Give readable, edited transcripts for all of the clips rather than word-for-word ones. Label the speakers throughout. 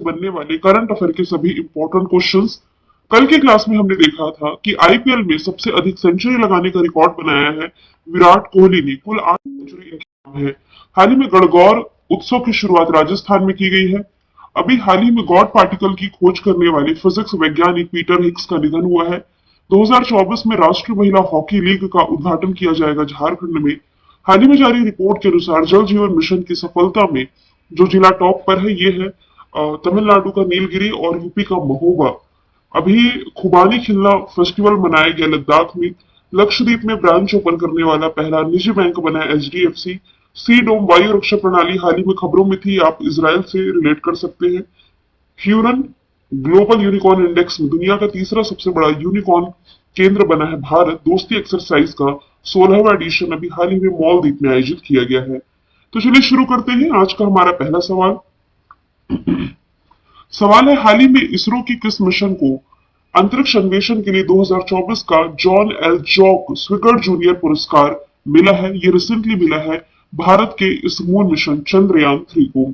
Speaker 1: बनने वाले current affair के सभी इंपॉर्टेंट क्वेश्चंस। कल की क्लास में हमने देखा था कि आईपीएल में सबसे अधिक सेंचुरी लगाने का रिकॉर्ड बनाया है विराट कोहली ने। कुल 8 सेंचुरी इनके नाम है। हाल ही में गणगौर उत्सव की शुरुआत राजस्थान में की गई है। अभी हाल ही में गॉड पार्टिकल की खोज करने वाले फिजिक्स वैज्ञानिक पीटर हिग्स का निधन हुआ है। 2024 में राष्ट्रीय महिला हॉकी लीग का उद्घाटन किया जाएगा झारखंड में। हाल ही में जारी रिपोर्ट के अनुसार जल जीवन मिशन की सफलता में जो जिला टॉप पर है ये है तमिलनाडु का नीलगिरी और यूपी का महोबा। अभी खुबानी खिल्ला फेस्टिवल मनाया गया लद्दाख में। लक्षद्वीप में ब्रांच ओपन करने वाला पहला निजी बैंक बना एचडीएफसी। सी डोम वायु रक्षा प्रणाली हाल ही में खबरों में थी, आप इसराइल से रिलेट कर सकते हैं। ह्यूरन ग्लोबल यूनिकॉर्न इंडेक्स में दुनिया का तीसरा सबसे बड़ा यूनिकॉर्न केंद्र बना है भारत। दोस्ती एक्सरसाइज का 16वां एडिशन अभी हाल ही में मालदीव में आयोजित किया गया है। तो चलिए शुरू करते हैं आज का हमारा पहला सवाल। सवाल है, हाल ही में इसरो की किस मिशन को अंतरिक्ष अन्वेषण के लिए 2024 का जॉन एल जॉक स्विकर्ट जूनियर पुरस्कार मिला है? ये रिसेंटली मिला है भारत के इस मून मिशन चंद्रयान 3 को।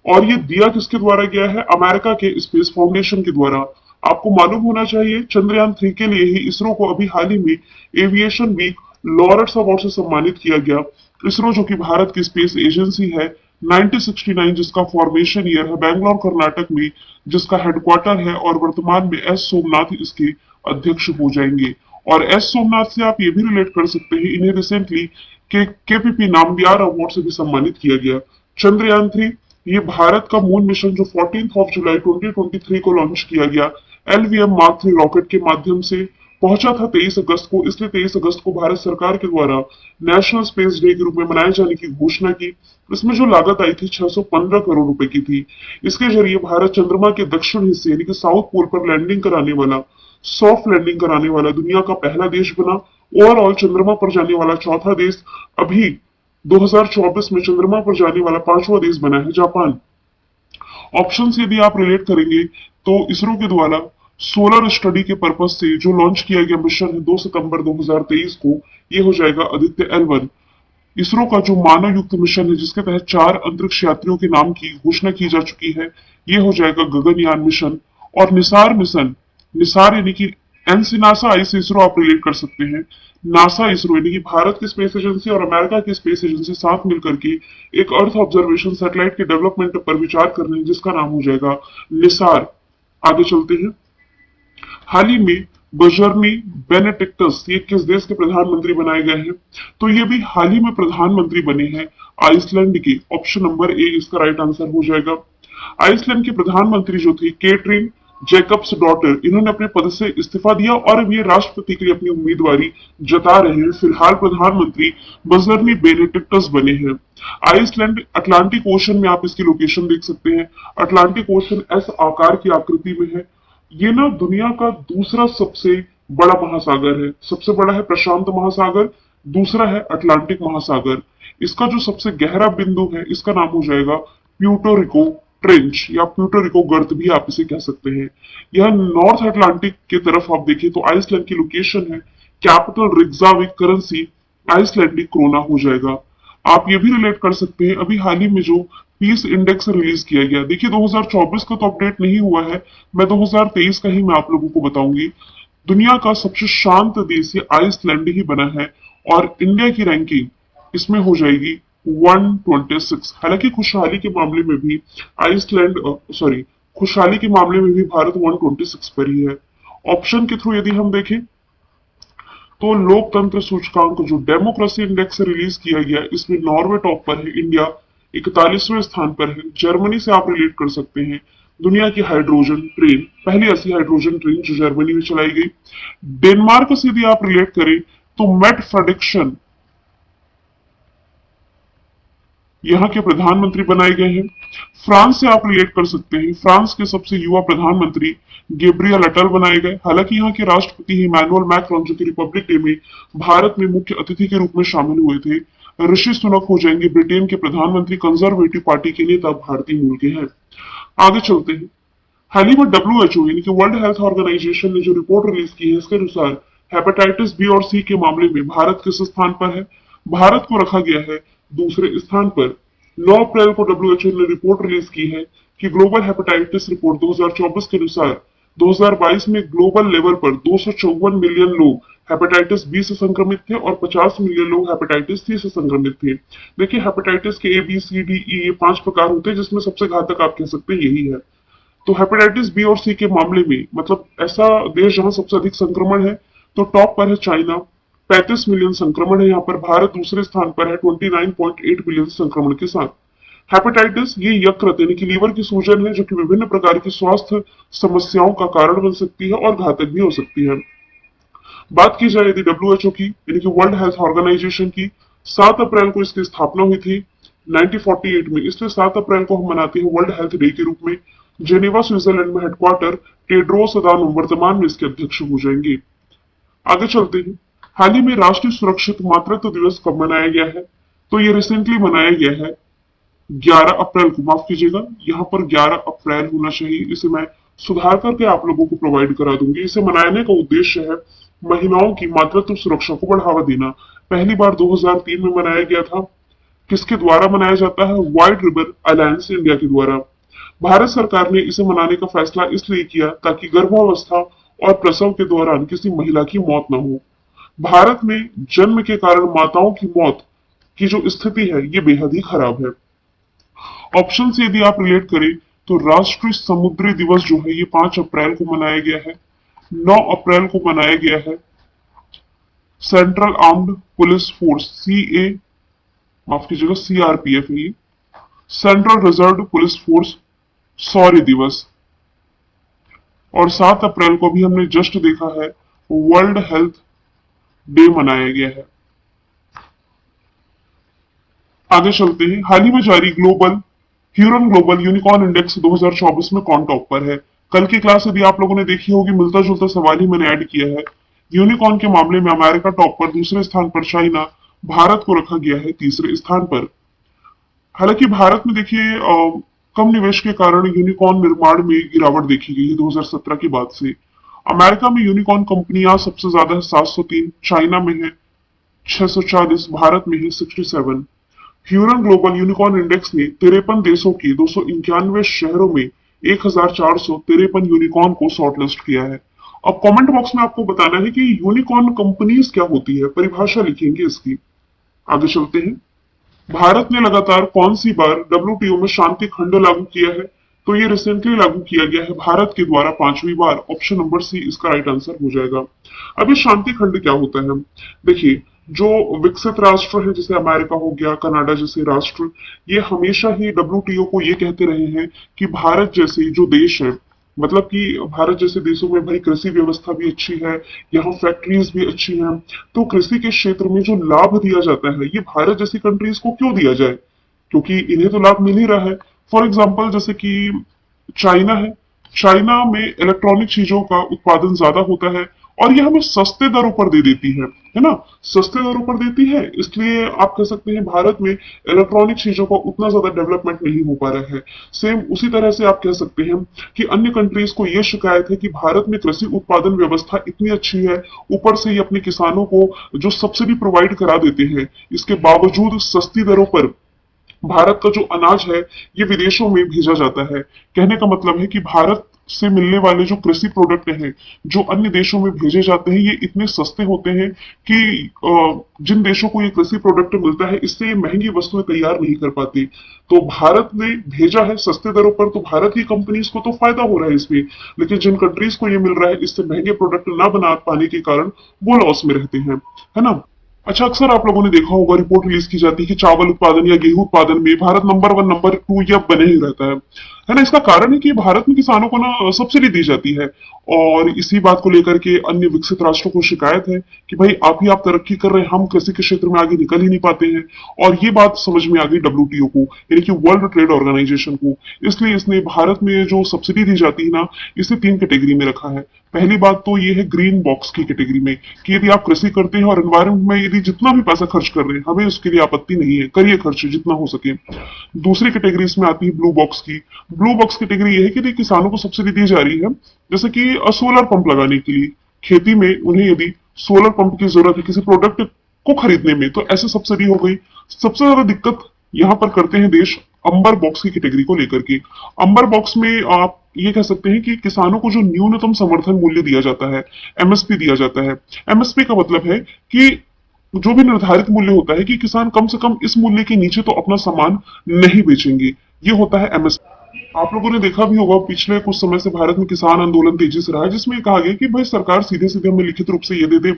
Speaker 1: और ये दिया किसके द्वारा गया है? अमेरिका के स्पेस फाउंडेशन के द्वारा। आपको मालूम होना चाहिए चंद्रयान 3 के लिए ही इसरो को अभी हाल ही में एविएशन वीक लॉरेट्स अवार्ड से सम्मानित किया गया। इसरो जो कि भारत की स्पेस एजेंसी है, 1969 जिसका फॉर्मेशन ईयर है, बैंगलोर कर्नाटक में जिसका हेडक्वार्टर है, और वर्तमान में एस सोमनाथ इसके अध्यक्ष हो जाएंगे। और एस सोमनाथ से आप ये भी रिलेट कर सकते हैं, इन्हें रिसेंटली केपीपी नामबियार अवार्ड से भी सम्मानित किया गया। चंद्रयान 3 ये भारत का मून मिशन जो 14 जुलाई 2023 को लॉन्च किया गया एलवीएम मार्क 3 रॉकेट के माध्यम से पहुंचा था 23 अगस्त को। इसलिए 23 अगस्त को भारत सरकार के द्वारा नेशनल स्पेस डे के रूप में मनाए जाने की घोषणा की। इसमें जो लागत आई थी 615 करोड़ रुपए की थी। इसके जरिए भारत चंद्रमा के दक्षिण हिस्से यानी कि साउथ पोल पर लैंडिंग कराने वाला, सॉफ्ट लैंडिंग कराने वाला दुनिया का पहला देश बना। ओवरऑल चंद्रमा पर जाने वाला चौथा देश, अभी 2024 में चंद्रमा पर जाने वाला पांचवा देश बना है जापान। ऑप्शन से यदि आप रिलेट करेंगे तो इसरो के द्वारा सोलर स्टडी के पर्पज से जो लॉन्च किया गया मिशन है 2 सितंबर 2023 को, ये हो जाएगा आदित्य L1। इसरो का जो मानव युक्त मिशन है जिसके तहत 4 अंतरिक्ष यात्रियों के नाम की घोषणा की जा चुकी है, ये हो जाएगा गगनयान मिशन। और निसार मिशन, निसार यानी कि एन से नासा, आई से इसरो आप रिलेट कर सकते हैं। नासा इसरो यानी कि भारत की स्पेस एजेंसी और अमेरिका की स्पेस एजेंसी साथ मिलकर के एक अर्थ ऑब्जर्वेशन सैटेलाइट के डेवलपमेंट पर विचार कर रहे हैं जिसका नाम हो जाएगा निसार। आगे चलते हैं। हाल ही में बजरनी बेनेडिक्टस ये किस देश के प्रधानमंत्री बनाए गए हैं? तो ये भी हाल ही में प्रधानमंत्री बने हैं आइसलैंड के। ऑप्शन नंबर ए इसका राइट आंसर हो जाएगा। आइसलैंड की प्रधानमंत्री जो थी केट्रिन जैकब्स डॉटर, इन्होंने अपने पद से इस्तीफा दिया और अब ये राष्ट्रपति के लिए अपनी उम्मीदवारी जता रहे हैं। फिलहाल प्रधानमंत्री बजरनी बेनेडिक्टस बने हैं। आइसलैंड अटलांटिक ओशन में, आप इसकी लोकेशन देख सकते हैं, अटलांटिक ओशन एस आकार की आकृति में है। ये ना दुनिया का दूसरा सबसे बड़ा महासागर है। सबसे बड़ा है प्रशांत महासागर, दूसरा है अटलांटिक महासागर। इसका जो सबसे गहरा बिंदु है इसका नाम हो जाएगा प्यूर्टो रिको ट्रेंच या प्यूर्टो रिको गर्त भी आप इसे कह सकते हैं। यह नॉर्थ अटलांटिक की तरफ आप देखें तो आइसलैंड की लोकेशन है। कैपिटल रिक्जाविक, करेंसी आइसलैंडिक क्रोना हो जाएगा। आप ये भी रिलेट कर सकते हैं, अभी हाल ही में जो पीस इंडेक्स रिलीज किया गया, देखिए 2024 का तो अपडेट नहीं हुआ है, मैं 2023 का ही मैं आप लोगों को बताऊंगी। दुनिया का सबसे शांत देश ये आइसलैंड ही बना है और इंडिया की रैंकिंग इसमें हो जाएगी 126। हालांकि खुशहाली के मामले में भी आइसलैंड सॉरी खुशहाली के मामले में भी भारत 126 पर ही है। ऑप्शन के थ्रू यदि हम देखें तो लोकतंत्र सूचकांक जो डेमोक्रेसी इंडेक्स रिलीज किया गया, इसमें नॉर्वे टॉप पर है, इंडिया 41वें स्थान पर है। जर्मनी से आप रिलेट कर सकते हैं, दुनिया की हाइड्रोजन ट्रेन, पहली ऐसी हाइड्रोजन ट्रेन जो जर्मनी में चलाई गई। डेनमार्क से यदि आप रिलेट करें तो मेट फ्रेडरिक्सन यहाँ के प्रधानमंत्री बनाए गए हैं। फ्रांस से आप रिलेट कर सकते हैं, फ्रांस के सबसे युवा प्रधानमंत्री गैब्रियल अटल बनाए गए। हालांकि यहाँ के राष्ट्रपति इमैनुअल मैक्रोन जो कि रिपब्लिक डे में भारत में मुख्य अतिथि के रूप में शामिल हुए थे। ऋषि सुनक हो जाएंगे ब्रिटेन के प्रधानमंत्री, कंजर्वेटिव पार्टी के नेता, भारतीय मूल के हैं। आगे चलते हैं। हाल ही में WHO यानी कि वर्ल्ड हेल्थ ऑर्गेनाइजेशन ने जो रिपोर्ट रिलीज की है इसके अनुसार हेपेटाइटिस बी और सी के मामले में भारत किस स्थान पर है? भारत को रखा गया है दूसरे स्थान पर। 9 अप्रैल को डब्ल्यूएचओ ने रिपोर्ट रिलीज की है कि ग्लोबल हेपेटाइटिस रिपोर्ट 2024 के अनुसार 2022 में ग्लोबल लेवल पर 254 मिलियन लोग हेपेटाइटिस बी से संक्रमित थे और 50 मिलियन लोग हेपेटाइटिस सी से संक्रमित थे। देखिए, हेपेटाइटिस के A B C D E ये 5 प्रकार होते हैं, जिसमें सबसे घातक आप कह सकते हैं यही है। तो हेपेटाइटिस बी और सी के मामले में मतलब ऐसा देश जहां सबसे अधिक संक्रमण है, तो टॉप पर है चाइना, 35 मिलियन संक्रमण है यहाँ पर। भारत दूसरे स्थान पर है 29.8 मिलियन संक्रमण के साथ। हेपेटाइटिस ये यकृत यानी कि लीवर की सूजन है, जो कि विभिन्न प्रकार की स्वास्थ्य समस्याओं का कारण बन सकती है और घातक भी हो सकती है। बात की जाए यदि डब्ल्यूएचओ की यानी कि वर्ल्ड हेल्थ ऑर्गेनाइजेशन की, 7 अप्रैल को इसकी स्थापना हुई थी 1948 में, इसलिए 7 अप्रैल को हम मनाते हैं वर्ल्ड हेल्थ डे के रूप में। जेनेवा स्विट्जरलैंड में हेडक्वार्टर, टेड्रोस अदानोम वर्तमान में इसके अध्यक्ष हो जाएंगे। आगे चलते हैं। हाल ही में राष्ट्रीय सुरक्षित मातृत्व दिवस कब मनाया गया है? तो ये रिसेंटली मनाया गया है 11 अप्रैल को, माफ कीजिएगा, यहाँ पर 11 अप्रैल होना चाहिए, इसे मैं सुधार करके आप लोगों को प्रोवाइड करा दूंगी। इसे मनाने का उद्देश्य है महिलाओं की मातृत्व सुरक्षा को बढ़ावा देना। पहली बार 2003 में मनाया गया था। किसके द्वारा मनाया जाता है? वाइड रिवर अलायंस इंडिया के द्वारा। भारत सरकार ने इसे मनाने का फैसला इसलिए किया ताकि गर्भावस्था और प्रसव के दौरान किसी महिला की मौत न हो। भारत में जन्म के कारण माताओं की मौत की जो स्थिति है ये बेहद ही खराब है। ऑप्शन से यदि आप रिलेट करें तो राष्ट्रीय समुद्री दिवस जो है ये 5 अप्रैल को मनाया गया है। 9 अप्रैल को मनाया गया है central armed police force CA, माफ कीजिएगा सीआरपीएफ, ये सेंट्रल रिजर्व पुलिस फोर्स शौर्य दिवस। और 7 अप्रैल को भी हमने जस्ट देखा है वर्ल्ड हेल्थ डे मनाया गया है। आगे चलते हैं। हाल ही में जारी ह्यूरन ग्लोबल यूनिकॉर्न इंडेक्स 2024 में कौन टॉप पर है? कल की क्लास यदि आप लोगों ने देखी होगी, मिलता जुलता सवाल ही मैंने ऐड किया है। यूनिकॉर्न के मामले में अमेरिका टॉप पर, दूसरे स्थान पर चाइना, भारत को रखा गया है तीसरे स्थान पर। हालांकि भारत में देखिए कम निवेश के कारण यूनिकॉर्न निर्माण में गिरावट देखी गई है 2017 के बाद से। अमेरिका में यूनिकॉर्न कंपनियां सबसे ज्यादा है 703, चाइना में है 640, भारत में है 67। ह्यूरन ग्लोबल यूनिकॉर्न इंडेक्स ने 53 देशों के 291 शहरों में 1453 यूनिकॉर्न को शॉर्टलिस्ट किया है। अब कमेंट बॉक्स में आपको बताना है कि यूनिकॉर्न कंपनीज क्या होती है, परिभाषा लिखेंगे इसकी। आगे चलते हैं। भारत ने लगातार कौन सी बार डब्ल्यूटीओ में शांति खंड लागू किया है? तो ये रिसेंटली लागू किया गया है भारत के द्वारा 5वीं बार। ऑप्शन नंबर सी इसका राइट आंसर हो जाएगा। अब ये शांति खंड क्या होता है? देखिए, जो विकसित राष्ट्र है जैसे अमेरिका हो गया, कनाडा जैसे राष्ट्र, ये हमेशा ही डब्ल्यूटीओ को ये कहते रहे हैं कि भारत जैसे जो देश है, मतलब कि भारत जैसे देशों में भाई कृषि व्यवस्था भी अच्छी है, यहाँ फैक्ट्रीज भी अच्छी हैं, तो कृषि के क्षेत्र में जो लाभ दिया जाता है ये भारत जैसी कंट्रीज को क्यों दिया जाए, क्योंकि इन्हें तो लाभ मिल ही रहा है। फॉर एग्जाम्पल जैसे कि चाइना है, चाइना में इलेक्ट्रॉनिक चीजों का उत्पादन ज्यादा होता है और ये हमें सस्ते दरों पर दे देती है ना, सस्ते दरों पर देती है, इसलिए आप कह सकते हैं भारत में इलेक्ट्रॉनिक चीजों का उतना ज्यादा डेवलपमेंट नहीं हो पा रहा है। सेम उसी तरह से आप कह सकते हैं कि अन्य कंट्रीज को यह शिकायत है कि भारत में कृषि उत्पादन व्यवस्था इतनी अच्छी है, ऊपर से ये अपने किसानों को जो सब्सिडी प्रोवाइड करा देते हैं, इसके बावजूद सस्ती दरों पर भारत का जो अनाज है ये विदेशों में भेजा जाता है। कहने का मतलब है कि भारत से मिलने वाले जो कृषि प्रोडक्ट हैं जो अन्य देशों में भेजे जाते हैं ये इतने सस्ते होते हैं कि जिन देशों को ये कृषि प्रोडक्ट मिलता है इससे ये महंगी वस्तुएं तैयार नहीं कर पाती। तो भारत ने भेजा है सस्ते दरों पर, तो भारत की कंपनीज को तो फायदा हो रहा है इसमें, लेकिन जिन कंट्रीज को ये मिल रहा है इससे महंगे प्रोडक्ट ना बना पाने के कारण वो लॉस में रहते हैं, है ना। अच्छा, अक्सर आप लोगों ने देखा होगा रिपोर्ट रिलीज की जाती है कि चावल उत्पादन या गेहूं उत्पादन में भारत नंबर 1 नंबर 2 या बने ही रहता है ना। इसका कारण है कि भारत में किसानों को ना सब्सिडी दी जाती है और इसी बात को लेकर के अन्य विकसित राष्ट्रों को शिकायत है कि भाई आप तरक्की कर रहे हैं, हम कृषि के क्षेत्र में आगे निकल ही नहीं पाते हैं। और ये बात समझ में आ गई डब्ल्यूटीओ को, यानी कि वर्ल्ड ट्रेड ऑर्गेनाइजेशन को, इसलिए इसने भारत में जो सब्सिडी दी जाती है ना इसे 3 कैटेगरी में रखा है। पहली बात तो ये है ग्रीन बॉक्स की कैटेगरी में कि यदि आप कृषि करते हैं और एनवायरमेंट में यदि जितना भी पैसा खर्च कर रहे हैं हमें उसके लिए आपत्ति नहीं है, करिए खर्च जितना हो सके। दूसरी कैटेगरी इसमें आती है ब्लू बॉक्स की। ब्लू बॉक्स कैटेगरी ये है कि किसानों को सब्सिडी दी जा रही है, जैसे कि सोलर पंप लगाने के लिए, खेती में उन्हें यदि सोलर पंप की जरूरत है किसी प्रोडक्ट को खरीदने में, तो ऐसे सब्सिडी हो गई। सबसे ज्यादा दिक्कत यहाँ पर करते हैं देश अंबर बॉक्स की कैटेगरी को लेकर के। अंबर बॉक्स में आप ये कह सकते हैं कि किसानों को जो न्यूनतम समर्थन मूल्य दिया जाता है, एमएसपी दिया जाता है। एमएसपी का मतलब है कि जो भी निर्धारित मूल्य होता है कि किसान कम से कम इस मूल्य के नीचे तो अपना सामान नहीं बेचेंगे, ये होता है एमएसपी। आप लोगों ने देखा भी होगा पिछले कुछ समय से भारत में किसान आंदोलन तेजी से रहा है, जिसमें कहा गया कि भाई सरकार सीधे सीधे हमें लिखित रूप से ये दे दे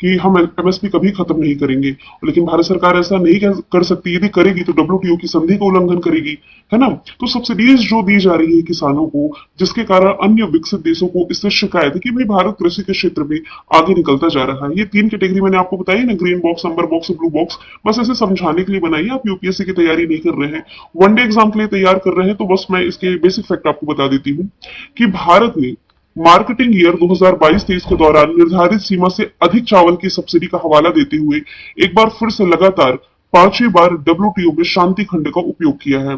Speaker 1: कि हम एमएसपी कभी खत्म नहीं करेंगे। लेकिन भारत सरकार ऐसा नहीं कर सकती, यदि करेगी तो डब्ल्यूटीओ की संधि का उल्लंघन करेगी, है ना। तो सब्सिडीज जो दी जा रही है किसानों को, जिसके कारण अन्य विकसित देशों को इससे शिकायत है कि भाई भारत कृषि के क्षेत्र में आगे निकलता जा रहा है। ये तीन कैटेगरी मैंने आपको बताई ना, ग्रीन बॉक्स, अंबर बॉक्स, ब्लू बॉक्स, बस ऐसे समझाने के लिए बनाई है। आप यूपीएससी की तैयारी नहीं कर रहे हैं, वनडे एग्जाम के लिए तैयार कर रहे हैं, तो बस मैं इसके बेसिक फैक्ट आपको बता देती हूँ कि भारत ने मार्केटिंग ईयर 2022-23 के दौरान निर्धारित सीमा से अधिक चावल की सब्सिडी का हवाला देते हुए एक बार फिर से लगातार पांचवी बार डब्ल्यूटीओ में शांति खंड का उपयोग किया है।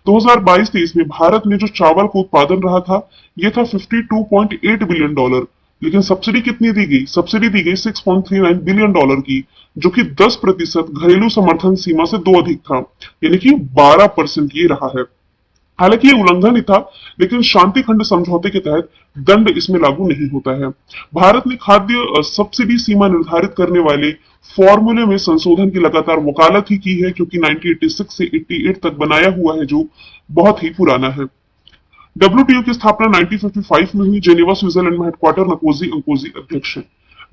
Speaker 1: 2022-23 में भारत में जो चावल का उत्पादन रहा था, यह था $52.8 बिलियन, लेकिन सब्सिडी कितनी दी गई? सब्सिडी दी गई $6.39 बिलियन की, जो कि 10% घरेलू समर्थन सीमा से दो अधिक था, यानी कि 12% ये रहा है। हालांकि ये उल्लंघन ही था, लेकिन शांति खंड समझौते के तहत दंड इसमें लागू नहीं होता है। भारत ने खाद्य सब्सिडी सीमा निर्धारित करने वाले फॉर्मूले में संशोधन की लगातार वकालत ही की है, क्योंकि 1986 से 88 तक बनाया हुआ है, जो बहुत ही पुराना है। डब्ल्यूटीओ की स्थापना 1955 में हुई। जेनेवा स्विट्जरलैंड में हेडक्वार्टर नकोजी अंकोजी अध्यक्ष है।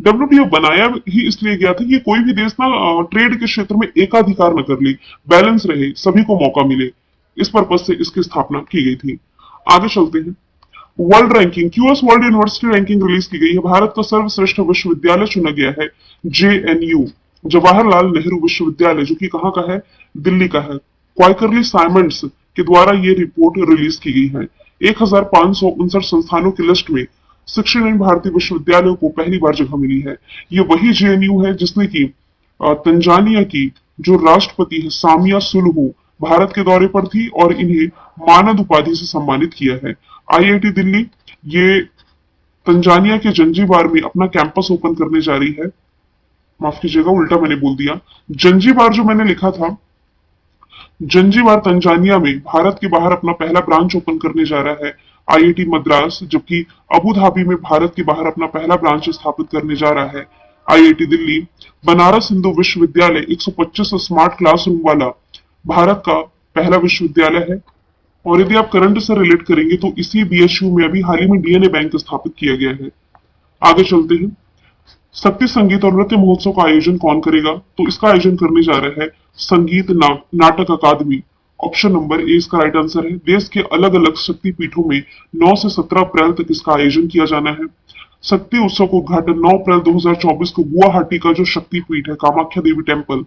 Speaker 1: डब्ल्यूटीओ बनाया ही इसलिए गया था कि कोई भी देश ना ट्रेड के क्षेत्र में एकाधिकार न कर ले, बैलेंस रहे, सभी को मौका मिले। इस पर्पज से इसकी स्थापना की गई थी। आगे चलते हैं। World ranking, QS world university ranking release की गई है। भारत का सर्वश्रेष्ठ विश्वविद्यालय चुना गया है जेएनयू, जवाहरलाल नेहरू विश्वविद्यालय, जो कि कहाँ का है? दिल्ली का है। क्वाइकरली साइमंड्स के द्वारा ये रिपोर्ट रिलीज की गई है। 1559 संस्थानों की लिस्ट में 69 भारतीय विश्वविद्यालयों को पहली बार जगह मिली है। ये वही जेएनयू है जिसने की तंजानिया की जो राष्ट्रपति है सामिया सुलुहू भारत के दौरे पर थी और इन्हें मानद उपाधि से सम्मानित किया है। आईआईटी दिल्ली ये तंजानिया के जंजीबार में अपना कैंपस ओपन करने जा रही है। माफ कीजिएगा, उल्टा मैंने बोल दिया। जंजीबार जो मैंने लिखा था, जंजीबार तंजानिया में भारत के बाहर अपना पहला ब्रांच ओपन करने जा रहा है आईआईटी मद्रास, जबकि अबू धाबी में भारत के बाहर अपना पहला ब्रांच स्थापित करने जा रहा है आईआईटी दिल्ली। बनारस हिंदू विश्वविद्यालय 125 स्मार्ट क्लासरूम वाला भारत का पहला विश्वविद्यालय है। और यदि आप करंट से रिलेट करेंगे तो इसी बीएचयू में अभी हाल ही में डीएनए बैंक स्थापित किया गया है। आगे चलते हैं। शक्ति संगीत और नृत्य महोत्सव का आयोजन कौन करेगा? तो इसका आयोजन करने जा रहा है संगीत नाटक अकादमी। ऑप्शन नंबर ए इसका राइट आंसर है। देश के अलग अलग शक्ति पीठों में 9 से 17 अप्रैल तक इसका आयोजन किया जाना है। शक्ति उत्सव का उद्घाटन 9 अप्रैल 2024 को गुवाहाटी का जो शक्ति पीठ है कामाख्या देवी टेम्पल,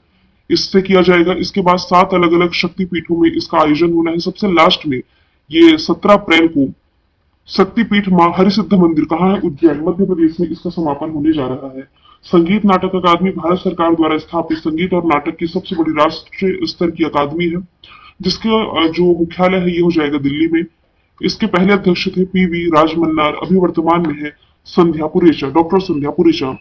Speaker 1: इससे किया जाएगा। इसके बाद 7 अलग अलग शक्ति पीठों में इसका आयोजन होना है। सबसे लास्ट में ये 17 अप्रैल को शक्तिपीठ मां हरिसिद्ध मंदिर कहाँ है? उज्जैन, मध्य प्रदेश में इसका समापन होने जा रहा है। संगीत नाटक अकादमी भारत सरकार द्वारा स्थापित संगीत और नाटक की सबसे बड़ी राष्ट्रीय स्तर की अकादमी है, जिसका जो मुख्यालय है ये हो जाएगा दिल्ली में। इसके पहले अध्यक्ष थे पीवी राजमन्नार, अभी वर्तमान में है संध्या पुरेचा, डॉक्टर संध्या पुरेचा।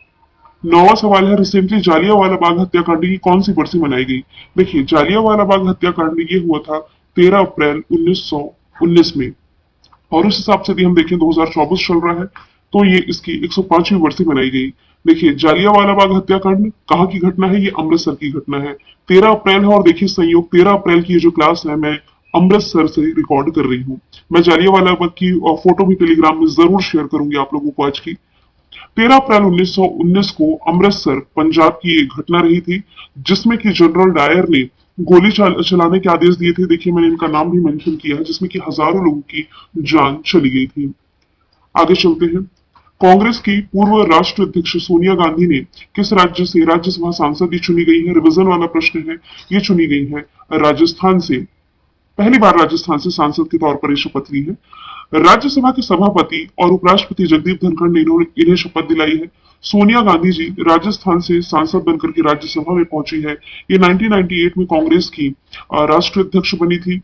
Speaker 1: नौवां सवाल है, रिसेंटली जालियांवाला बाग हत्याकांड की कौन सी बरसी मनाई गई? देखिए, जालियांवाला बाग हत्याकांड ये हुआ था 13 अप्रैल 1919 में, और उस हिसाब से यदि हम देखें 2024 चल रहा है, तो ये इसकी 105वीं बरसी मनाई गई। देखिए, जालियांवाला बाग हत्याकांड कहाँ की घटना है? ये अमृतसर की घटना है। 13 अप्रैल है और देखिए संयोग 13 अप्रैल की ये जो क्लास है मैं अमृतसर से रिकॉर्ड कर रही हूँ। मैं जालियांवाला बाग की फोटो भी टेलीग्राम में जरूर शेयर करूंगी आप लोगों को आज की। 13 अप्रैल 1919 को अमृतसर पंजाब की एक घटना रही थी, जिसमें कि जनरल डायर ने गोली चलाने के आदेश दिए थे। देखिए, मैंने इनका नाम भी मेंशन किया है, जिसमें कि हजारों लोगों की जान चली गई थी। आगे चलते हैं। कांग्रेस की पूर्व राष्ट्रीय अध्यक्ष सोनिया गांधी ने किस राज्य से राज्यसभा सांसद ये चुनी गई है? रिवीजन वाला प्रश्न है। ये चुनी गई है राजस्थान से। पहली बार राजस्थान से सांसद के तौर पर शपथ ली है। राज्यसभा के सभापति और उपराष्ट्रपति जगदीप धनखड़ ने इन्हें शपथ दिलाई है। सोनिया गांधी जी राजस्थान से सांसद बनकर के राज्यसभा में पहुंची है। ये 1998 में कांग्रेस की राष्ट्रीय अध्यक्ष बनी थी।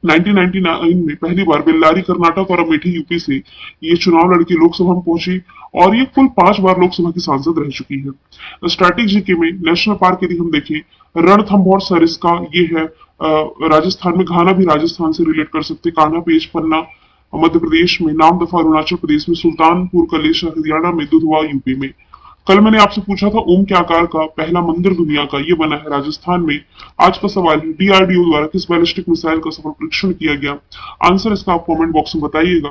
Speaker 1: 1999 में पहली बार बेल्लारी कर्नाटक और अमेठी यूपी से ये चुनाव लड़की लोकसभा में पहुंची, और ये कुल 5 बार लोकसभा की सांसद रह चुकी है। स्ट्रैटेजी के में नेशनल पार्क यदि हम देखें, रणथंभौर सरिस्का ये है राजस्थान में घाना भी राजस्थान से रिलेट कर सकते हैं। कान्हा पेज पन्ना मध्य प्रदेश में, नामदफा अरुणाचल प्रदेश में, सुल्तानपुर कलेशा हरियाणा में, दुधवा यूपी में। कल मैंने आपसे पूछा था ओम के आकार का पहला मंदिर दुनिया का, ये बना है राजस्थान में। आज का सवाल है डीआरडीओ द्वारा किस बैलिस्टिक मिसाइल का सफल परीक्षण किया गया। आंसर इसका आप कमेंट बॉक्स में बताइएगा।